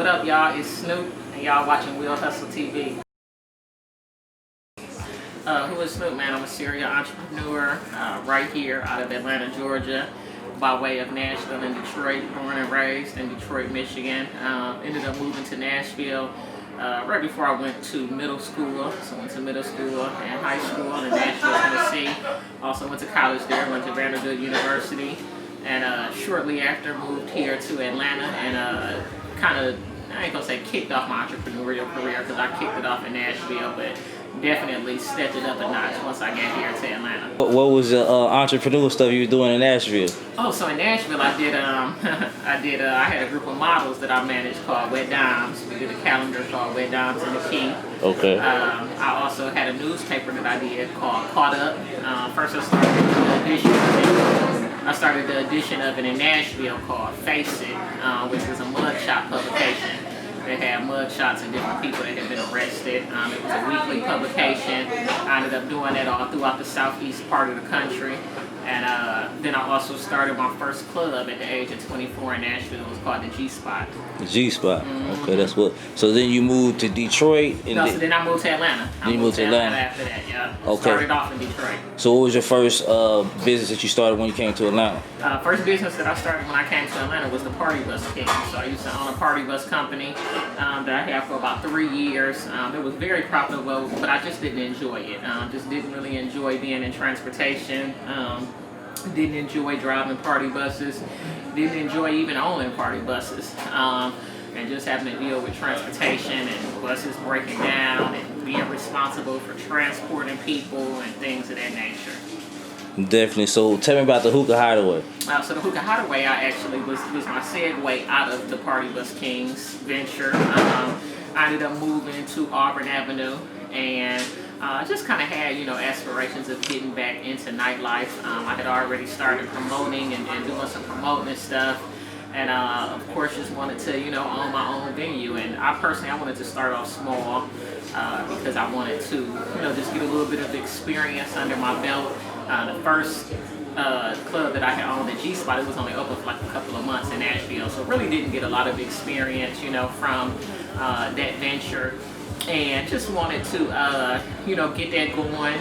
What up, y'all? It's Snoop, and y'all watching Will Hustle TV. Who is Snoop, man? I'm a serial entrepreneur right here out of Atlanta, Georgia, by way of Nashville and Detroit. Born and raised in Detroit, Michigan. Ended up moving to Nashville right before I went to middle school. So I went to middle school and high school in Nashville, Tennessee. Also went to college there, went to Vanderbilt University. And shortly after moved here to Atlanta and kind of, I ain't gonna say kicked off my entrepreneurial career because I kicked it off in Nashville, but definitely stepped it up a notch once I got here to Atlanta. What was the entrepreneurial stuff you were doing in Nashville? Oh, so in Nashville I did, I had a group of models that I managed called Wet Dimes. We did a calendar called Wet Dimes in the Key. Okay. I also had a newspaper that I did called Caught Up. First I started the edition of it in Nashville called Face It, which was a mugshot publication. They had mugshots of different people that had been arrested. It was a weekly publication. I ended up doing that all throughout the southeast part of the country. And then I also started my first club at the age of 24 in Nashville. It was called the G-Spot. The G-Spot. Mm-hmm. Okay, that's what. So then you moved to Detroit? And no, so then I moved to Atlanta. You moved to Atlanta after that, yeah. Okay. Started off in Detroit. So what was your first business that you started when you came to Atlanta? First business that I started when I came to Atlanta was the Party Bus King. So I used to own a party bus company that I had for about 3 years. It was very profitable, but I just didn't enjoy it. Just didn't really enjoy being in transportation. Didn't enjoy driving party buses. Didn't enjoy even owning party buses. And just having to deal with transportation and buses breaking down and being responsible for transporting people and things of that nature. Definitely. So tell me about the Hookah Hideaway. So the Hookah Hideaway, I actually was my segue out of the Party Bus Kings venture. I ended up moving to Auburn Avenue and just kind of had, aspirations of getting back into nightlife. I had already started promoting and doing some promoting and stuff. And of course just wanted to, own my own venue. And I wanted to start off small because I wanted to, just get a little bit of experience under my belt. The first club that I had owned, the G-Spot, it was only open for like a couple of months in Nashville. So really didn't get a lot of experience, from that venture. And just wanted to, get that going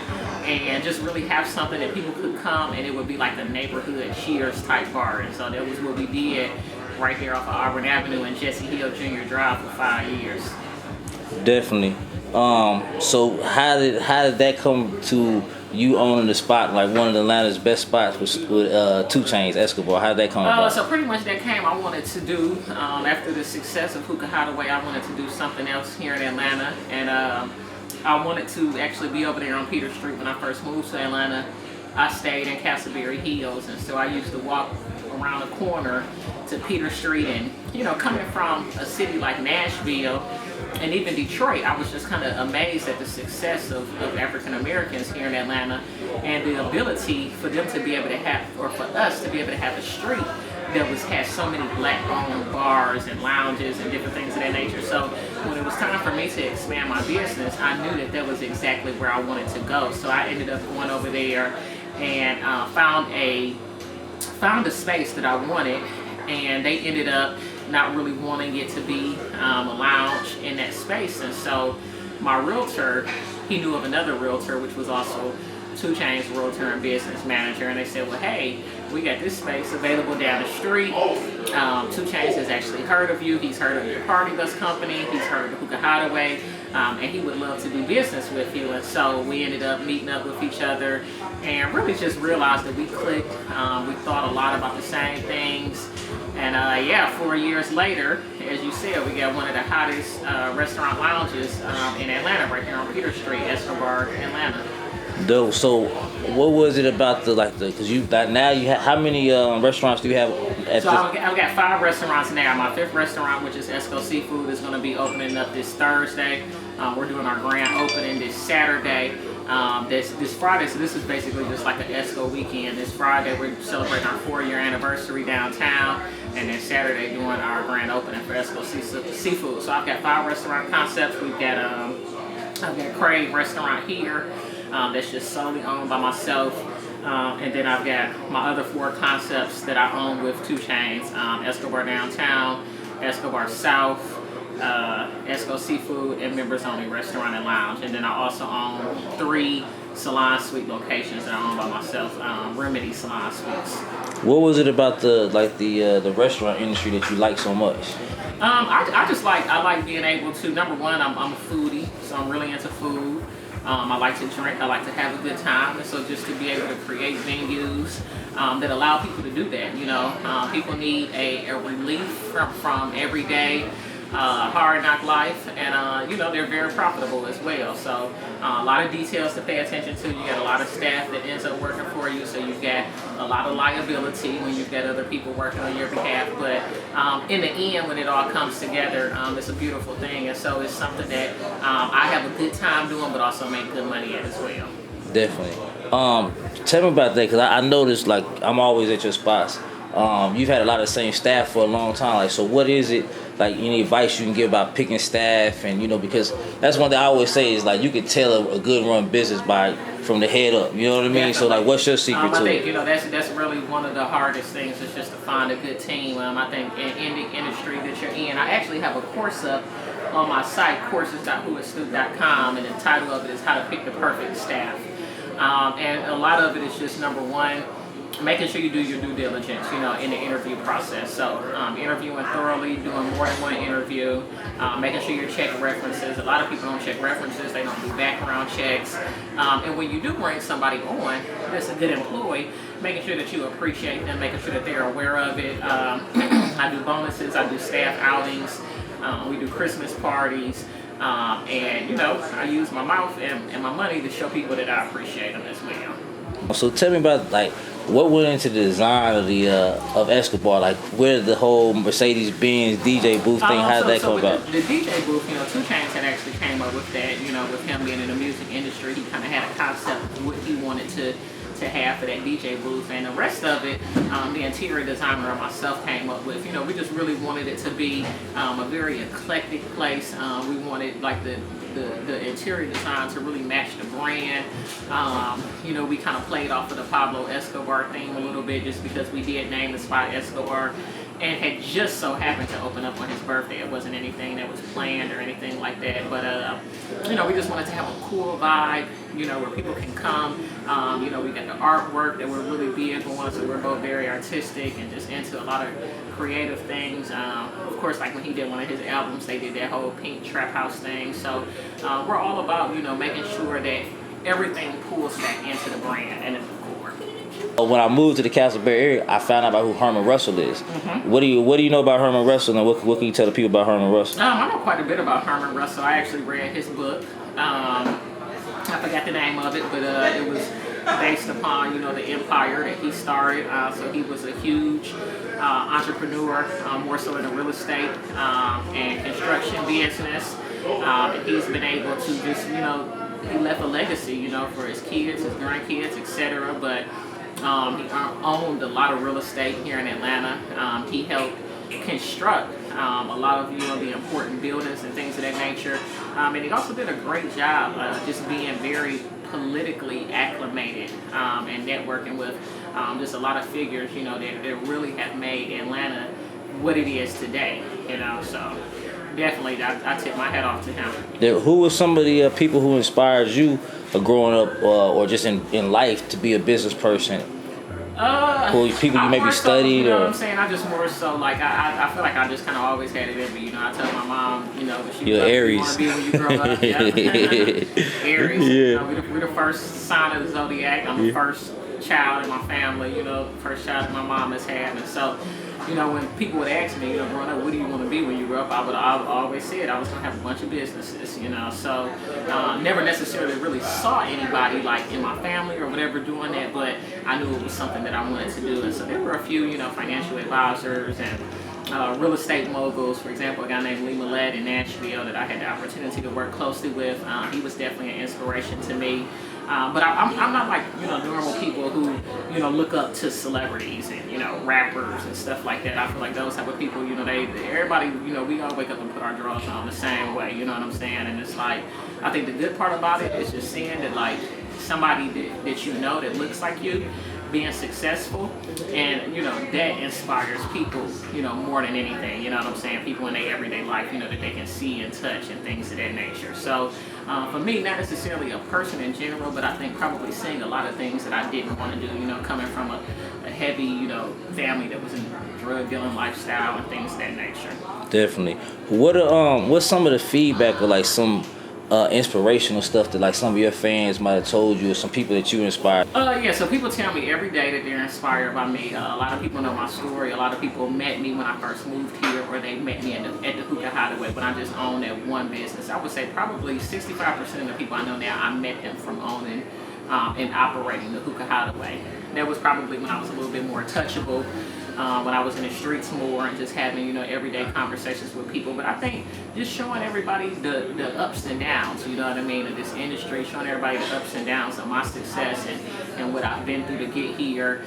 and just really have something that people could come and it would be like a neighborhood Cheers type bar. And so that was what we did right here off of Auburn Avenue and Jesse Hill Jr. Drive for 5 years. Definitely. So how did that come to you owning the spot, like one of Atlanta's best spots with 2 Chainz, Escobar? How did that come about? So pretty much that came, I wanted to do, after the success of Hookah Hideaway, I wanted to do something else here in Atlanta. And I wanted to actually be over there on Peter Street when I first moved to Atlanta. I stayed in Castleberry Hills, and so I used to walk around the corner to Peter Street. And, coming from a city like Nashville, and even Detroit, I was just kind of amazed at the success of African Americans here in Atlanta and the ability for them to be able to have, or for us to be able to have a street that had so many black-owned bars and lounges and different things of that nature. So when it was time for me to expand my business, I knew that was exactly where I wanted to go. So I ended up going over there and found a space that I wanted, and they ended up not really wanting it to be a lounge in that space. And so my realtor, he knew of another realtor, which was also 2 Chainz realtor and business manager, and they said, well, hey, we got this space available down the street. 2 Chainz has actually heard of you. He's heard of your party bus company. He's heard of the Hookah Hideaway, and he would love to do business with you. And so we ended up meeting up with each other and really just realized that we clicked. We thought a lot about the same things. And 4 years later, as you said, we got one of the hottest restaurant lounges in Atlanta, right here on Peter Street, Escobar Atlanta. Dope. So, what was it about because you have, how many restaurants do you have? So I've got 5 restaurants now. My 5th restaurant, which is Esco Seafood, is going to be opening up this Thursday. We're doing our grand opening this Saturday. This Friday, so this is basically just like an Esco weekend. This Friday we're celebrating our 4-year anniversary downtown, and then Saturday doing our grand opening for Esco Seafood. So I've got 5 restaurant concepts. We've got I've got Crave restaurant here. That's just solely owned by myself. And then I've got my other 4 concepts that I own with 2 Chainz. Escobar Downtown, Escobar South, Esco Seafood, and Members Only Restaurant and Lounge. And then I also own 3 salon suite locations that I own by myself, Remedy Salon Suites. What was it about the restaurant industry that you like so much? I like being able to, number one, I'm a foodie, so I'm really into food. I like to drink, I like to have a good time, and so just to be able to create venues that allow people to do that, you know. People need a relief from everyday hard knock life, and you know, they're very profitable as well. So a lot of details to pay attention to. You got a lot of staff that ends up working for you, so you've got a lot of liability when you've got other people working on your behalf. But in the end, when it all comes together, it's a beautiful thing, and so it's something that I have a good time doing, but also make good money at as well. Definitely. Tell me about that, because I noticed, like, I'm always at your spots. You've had a lot of the same staff for a long time. Like, so what is it, like, any advice you can give about picking staff? And, you know, because that's one thing I always say is, like, you can tell a good run business from the head up. You know what I mean? Definitely. So, like, what's your secret to it? I think, you know, that's really one of the hardest things is just to find a good team. I think in the industry that you're in, I actually have a course up on my site, courses.whoissnoop.com, and the title of it is How to Pick the Perfect Staff. And a lot of it is just, number one, making sure you do your due diligence, you know, in the interview process. So interviewing thoroughly, doing more than one interview, making sure you're checking references. A lot of people don't check references, they don't do background checks. And when you do bring somebody on that's a good employee, making sure that you appreciate them, making sure that they're aware of it. I do bonuses, I do staff outings, we do Christmas parties. And, you know, I use my mouth and my money to show people that I appreciate them as well. So tell me about, like, what went into the design of Escobar? Like, where did the whole Mercedes-Benz DJ booth thing, how did that come about? The DJ booth, you know, Chainz had actually came up with that, you know, with him being in the music industry. He kind of had a concept of what he wanted to have for that DJ booth, and the rest of it, the interior designer and myself came up with. You know, we just really wanted it to be a very eclectic place. We wanted, like, the interior design to really match the brand. You know, we kind of played off of the Pablo Escobar theme a little bit, just because we did name the spot Escobar, and had just so happened to open up on his birthday. It wasn't anything that was planned or anything like that, but you know, we just wanted to have a cool vibe, you know, where people can come. You know, we got the artwork that we're really big on, so we're both very artistic and just into a lot of creative things. Of course, like when he did one of his albums, they did that whole pink trap house thing. So we're all about, you know, making sure that everything pulls back into the brand and the core. When I moved to the Castle Bay area, I found out about who Herman Russell is. Mm-hmm. What do you know about Herman Russell, and what can you tell the people about Herman Russell? I know quite a bit about Herman Russell. I actually read his book. I forgot the name of it, but it was based upon, you know, the empire that he started. So he was a huge entrepreneur, more so in the real estate and construction business. And he's been able to just, you know, he left a legacy, you know, for his kids, his grandkids, etc. But he owned a lot of real estate here in Atlanta. He helped construct a lot of, you know, the important buildings and things of that nature. And he also did a great job just being very politically acclimated and networking with just a lot of figures, you know, that really have made Atlanta what it is today, you know. So definitely, I tip my hat off to him. Who were some of the people who inspired you growing up or just in life to be a business person? People you maybe studied, you know or what I'm saying? I just more so, like, I feel like I just kind of always had it in me. You know, I tell my mom, you know, she you're Aries. Want to be when you grow up. Yeah. Aries. Yeah. You know, we're the first sign of the zodiac. I'm the first child in my family. You know, first child that my mom has had, and so, you know, when people would ask me, you know, growing up, what do you want to be when you grow up? I always said I was going to have a bunch of businesses, you know. So never necessarily really saw anybody, like, in my family or whatever doing that, but I knew it was something that I wanted to do. And so there were a few, you know, financial advisors and real estate moguls. For example, a guy named Lee Millett in Nashville that I had the opportunity to work closely with. He was definitely an inspiration to me. But I'm not like, you know, normal people who, you know, look up to celebrities and, you know, rappers and stuff like that. I feel like those type of people, you know, everybody, you know, we all wake up and put our drawers on the same way, you know what I'm saying? And it's like, I think the good part about it is just seeing that, like, somebody that you know that looks like you, being successful, and that inspires people, more than anything. You know what I'm saying? People in their everyday life, that they can see and touch and things of that nature. So for me, not necessarily a person in general, but I think probably seeing a lot of things that I didn't want to do. Coming from a heavy, family that was in drug dealing lifestyle and things of that nature. Definitely. What's some of the feedback or like some inspirational stuff that like some of your fans might have told you, or some people that you inspired? Yeah, so people tell me every day that they're inspired by me. A lot of people know my story. A lot of people met me when I first moved here, or they met me at the Hookah Hideaway when I just owned that one business. I would say probably 65% of the people I know now, I met them from owning and operating the Hookah Hideaway. That was probably when I was a little bit more touchable, when I was in the streets more and just having, everyday conversations with people. But I think just showing everybody the ups and downs, you know what I mean, of this industry, showing everybody the ups and downs of my success and what I've been through to get here,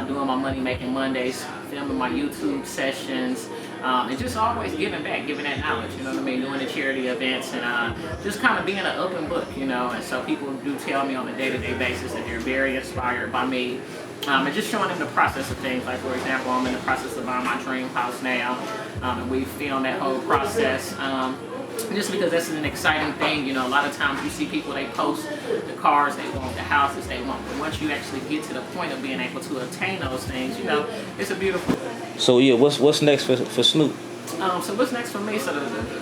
doing my Money Making Mondays, filming my YouTube sessions, and just always giving back, giving that knowledge, you know what I mean, doing the charity events and just kind of being an open book, and so people do tell me on a day-to-day basis that they're very inspired by me. And just showing them the process of things. Like, for example, I'm in the process of buying my dream house now, and we filmed that whole process. Just because that's an exciting thing, a lot of times you see people, they post the cars they want, the houses they want, but once you actually get to the point of being able to obtain those things, it's a beautiful thing. So yeah, what's next for Snoop? So what's next for me? So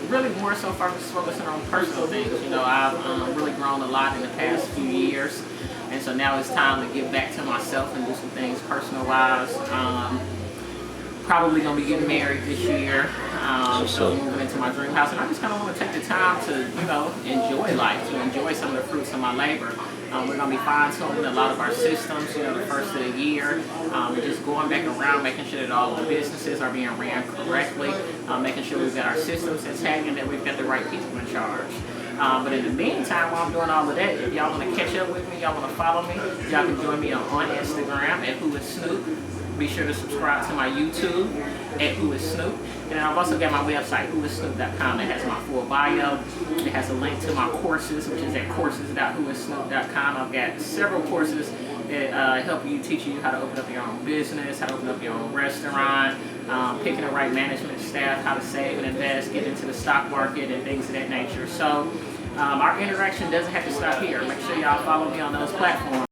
really more so focusing on personal things. I've really grown a lot in the past few years. And so now it's time to get back to myself and do some things personal-wise. Probably going to be getting married this year. So moving into my dream house. And I just kind of want to take the time to, enjoy life, to enjoy some of the fruits of my labor. We're going to be fine-tuning a lot of our systems, the first of the year. We're just going back around, making sure that all the businesses are being ran correctly, making sure we've got our systems intact and that we've got the right people in charge. But in the meantime, while I'm doing all of that, if y'all want to catch up with me, y'all want to follow me, y'all can join me on Instagram at Who Is Snoop. Be sure to subscribe to my YouTube at Who Is Snoop. And then I've also got my website, whoissnoop.com. It has my full bio. It has a link to my courses, which is at courses.whoissnoop.com. I've got several courses that help you, teach you how to open up your own business, how to open up your own restaurant, picking the right management staff, how to save and invest, get into the stock market and things of that nature. So our interaction doesn't have to stop here. Make sure y'all follow me on those platforms.